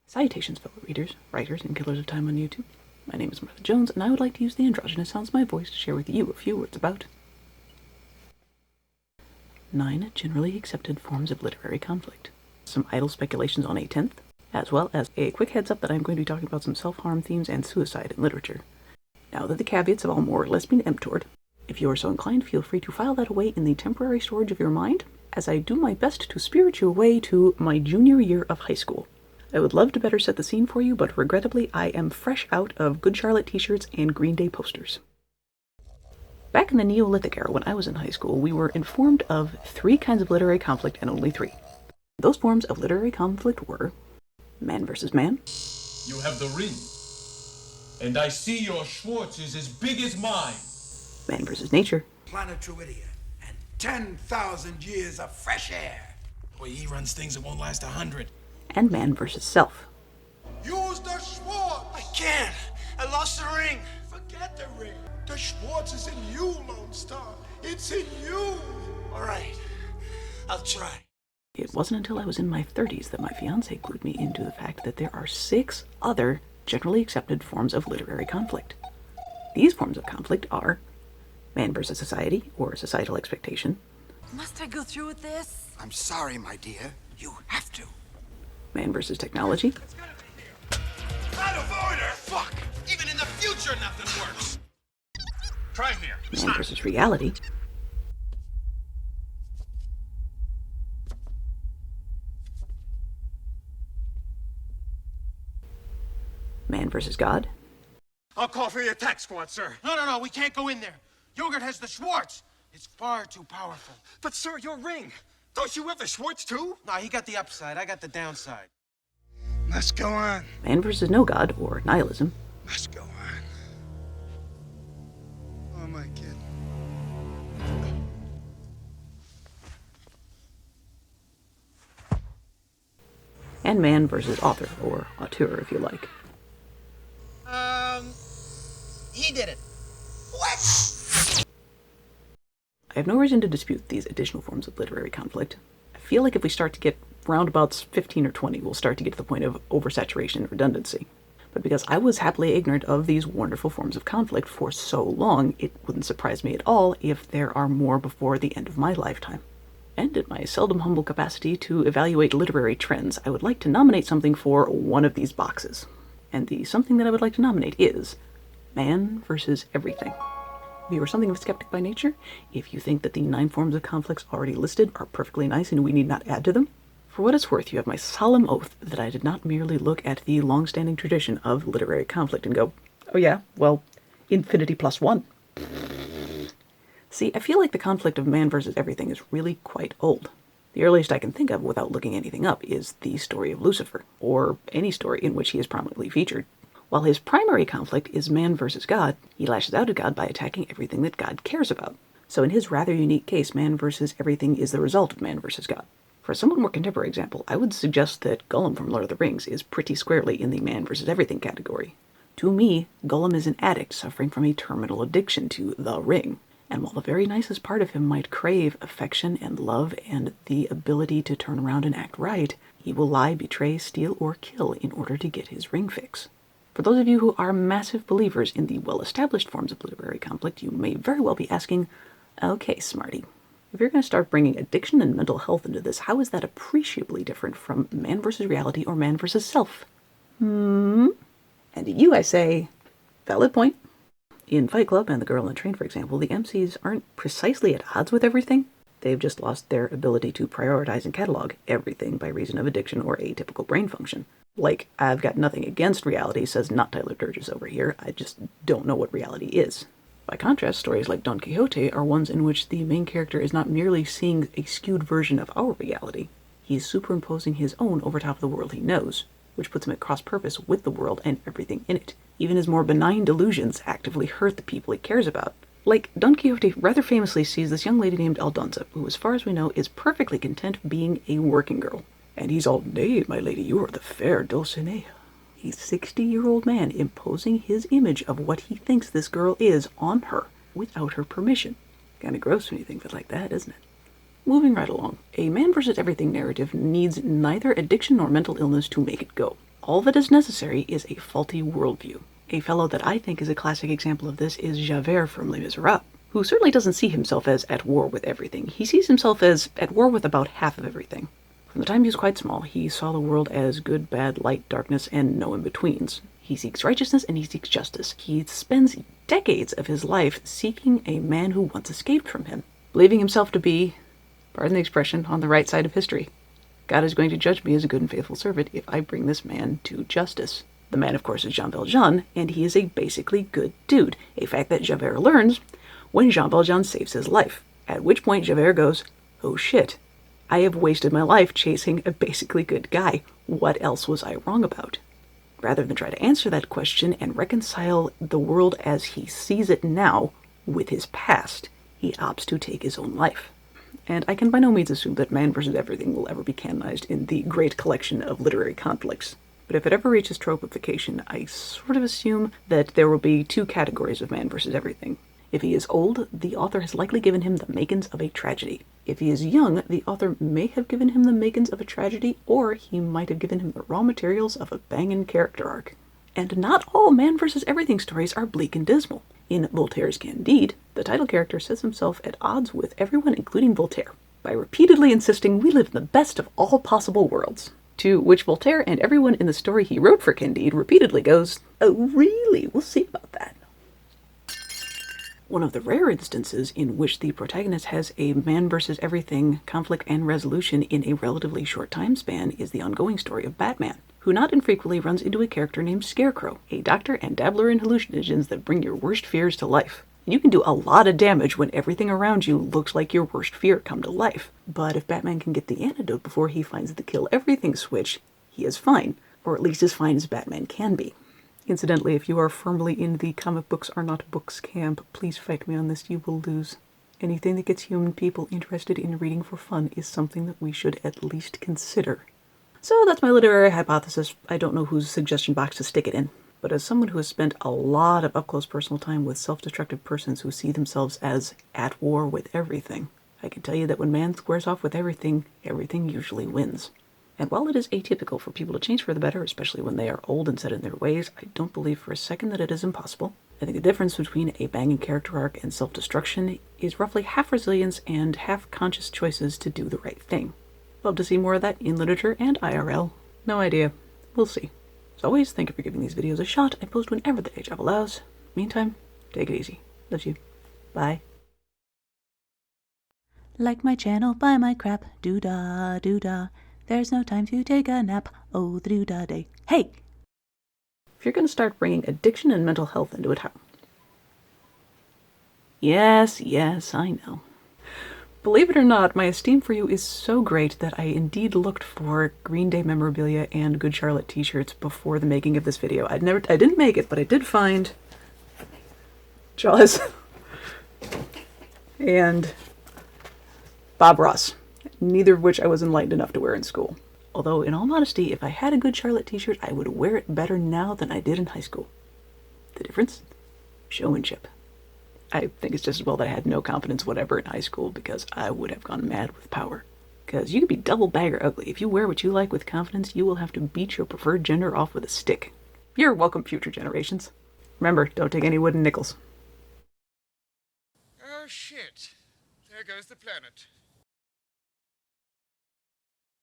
Salutations, fellow readers, writers, and killers of time on YouTube. My name is Martha Jones, and I would like to use the androgynous sounds of my voice to share with you a few words about 9 generally accepted forms of literary conflict, some idle speculations on a 10th, as well as a quick heads up that I'm going to be talking about some self-harm themes and suicide in literature. Now that the caveats have all more or less been emptored, if you are so inclined, feel free to file that away in the temporary storage of your mind, as I do my best to spirit you away to my junior year of high school. I would love to better set the scene for you, but regrettably I am fresh out of Good Charlotte t-shirts and Green Day posters. Back in the Neolithic era when I was in high school, we were informed of 3 kinds of literary conflict, and only 3. Those forms of literary conflict were man versus man. You have the ring, and I see your Schwartz is as big as mine. Man versus nature. Planet Druidia, and 10,000 years of fresh air. The way he runs things, it won't last 100. And man versus self. Use the Schwartz! I can't! I lost the ring! Forget the ring. The Schwartz is in you, Lone Star. It's in you! Alright, I'll try. It wasn't until I was in my 30s that my fiancé clued me into the fact that there are 6 other generally accepted forms of literary conflict. These forms of conflict are man versus society, or societal expectation. Must I go through with this? I'm sorry, my dear. You have to. Man versus technology. Out of order! Fuck! Even in the future, nothing works! Try here. Man versus reality. Man versus God. I'll call for the attack squad, sir. No, we can't go in there. Yogurt has the Schwartz. It's far too powerful. But sir, your ring. Don't you have the Schwartz too? No, he got the upside. I got the downside. Let's go on. Man versus no God, or nihilism. Let's go on. Oh, my kid. And man versus author, or auteur if you like. He did it. What? I have no reason to dispute these additional forms of literary conflict. I feel like if we start to get roundabouts 15 or 20, we'll start to get to the point of oversaturation and redundancy. But because I was happily ignorant of these wonderful forms of conflict for so long, it wouldn't surprise me at all if there are more before the end of my lifetime. And in my seldom humble capacity to evaluate literary trends, I would like to nominate something for one of these boxes. And the something that I would like to nominate is man versus everything. If you are something of a skeptic by nature, if you think that the 9 forms of conflicts already listed are perfectly nice and we need not add to them, for what it's worth, you have my solemn oath that I did not merely look at the long-standing tradition of literary conflict and go, oh yeah, well, infinity plus 1. See, I feel like the conflict of man versus everything is really quite old. The earliest I can think of without looking anything up is the story of Lucifer, or any story in which he is prominently featured. While his primary conflict is man versus God, he lashes out at God by attacking everything that God cares about. So in his rather unique case, man versus everything is the result of man versus God. For a somewhat more contemporary example, I would suggest that Gollum from Lord of the Rings is pretty squarely in the man versus everything category. To me, Gollum is an addict suffering from a terminal addiction to the ring. And while the very nicest part of him might crave affection and love and the ability to turn around and act right, he will lie, betray, steal, or kill in order to get his ring fix. For those of you who are massive believers in the well-established forms of literary conflict, you may very well be asking, okay, Smarty, if you're going to start bringing addiction and mental health into this, how is that appreciably different from man versus reality or man versus self? And to you I say, valid point. In Fight Club and The Girl on the Train, for example, the MCs aren't precisely at odds with everything. They've just lost their ability to prioritize and catalog everything by reason of addiction or atypical brain function. Like, I've got nothing against reality, says not Tyler Durgis over here, I just don't know what reality is. By contrast, stories like Don Quixote are ones in which the main character is not merely seeing a skewed version of our reality, he's superimposing his own over top of the world he knows, which puts him at cross-purpose with the world and everything in it. Even his more benign delusions actively hurt the people he cares about. Like, Don Quixote rather famously sees this young lady named Aldonza, who, as far as we know, is perfectly content being a working girl. And he's all, nay, my lady, you are the fair Dulcinea. A 60-year-old man imposing his image of what he thinks this girl is on her, without her permission. Kinda gross when you think of it like that, isn't it? Moving right along, a man versus everything narrative needs neither addiction nor mental illness to make it go. All that is necessary is a faulty worldview. A fellow that I think is a classic example of this is Javert from Les Miserables, who certainly doesn't see himself as at war with everything. He sees himself as at war with about half of everything. From the time he was quite small, he saw the world as good, bad, light, darkness, and no in-betweens. He seeks righteousness and he seeks justice. He spends decades of his life seeking a man who once escaped from him, believing himself to be, pardon the expression, on the right side of history. God is going to judge me as a good and faithful servant if I bring this man to justice. The man, of course, is Jean Valjean, and he is a basically good dude, a fact that Javert learns when Jean Valjean saves his life, at which point Javert goes, oh shit, I have wasted my life chasing a basically good guy. What else was I wrong about? Rather than try to answer that question and reconcile the world as he sees it now with his past, he opts to take his own life. And I can by no means assume that Man vs. Everything will ever be canonized in the great collection of literary conflicts. But if it ever reaches tropification, I sort of assume that there will be two categories of Man vs. Everything. If he is old, the author has likely given him the makings of a tragedy. If he is young, the author may have given him the makings of a tragedy, or he might have given him the raw materials of a bangin' character arc. And not all Man vs. Everything stories are bleak and dismal. In Voltaire's Candide, the title character sets himself at odds with everyone, including Voltaire, by repeatedly insisting we live in the best of all possible worlds. To which Voltaire and everyone in the story he wrote for Candide repeatedly goes, oh really? We'll see about that. One of the rare instances in which the protagonist has a Man vs. Everything conflict and resolution in a relatively short time span is the ongoing story of Batman, who not infrequently runs into a character named Scarecrow, a doctor and dabbler in hallucinogens that bring your worst fears to life. You can do a lot of damage when everything around you looks like your worst fear come to life. But if Batman can get the antidote before he finds the kill everything switch, he is fine, or at least as fine as Batman can be. Incidentally, if you are firmly in the comic books are not books camp, please fight me on this, you will lose. Anything that gets human people interested in reading for fun is something that we should at least consider. So that's my literary hypothesis. I don't know whose suggestion box to stick it in. But as someone who has spent a lot of up-close personal time with self-destructive persons who see themselves as at war with everything, I can tell you that when man squares off with everything, everything usually wins. And while it is atypical for people to change for the better, especially when they are old and set in their ways, I don't believe for a second that it is impossible. I think the difference between a banging character arc and self-destruction is roughly half resilience and half conscious choices to do the right thing. Love to see more of that in literature and IRL. No idea. We'll see. As always, thank you for giving these videos a shot. I post whenever the day job allows. Meantime, take it easy. Love you. Bye. Like my channel, buy my crap, doo-dah, doo-dah. There's no time to take a nap, oh the doo-dah day. Hey! If you're going to start bringing addiction and mental health into it, how? Yes, I know. Believe it or not, my esteem for you is so great that I indeed looked for Green Day memorabilia and Good Charlotte t-shirts before the making of this video. I didn't make it, but I did find Jaws and Bob Ross, neither of which I was enlightened enough to wear in school. Although, in all modesty, if I had a Good Charlotte t-shirt, I would wear it better now than I did in high school. The difference? Showmanship. I think it's just as well that I had no confidence whatever in high school, because I would have gone mad with power. Because you could be double bag or ugly. If you wear what you like with confidence, you will have to beat your preferred gender off with a stick. You're welcome, future generations. Remember, don't take any wooden nickels. Oh shit. There goes the planet.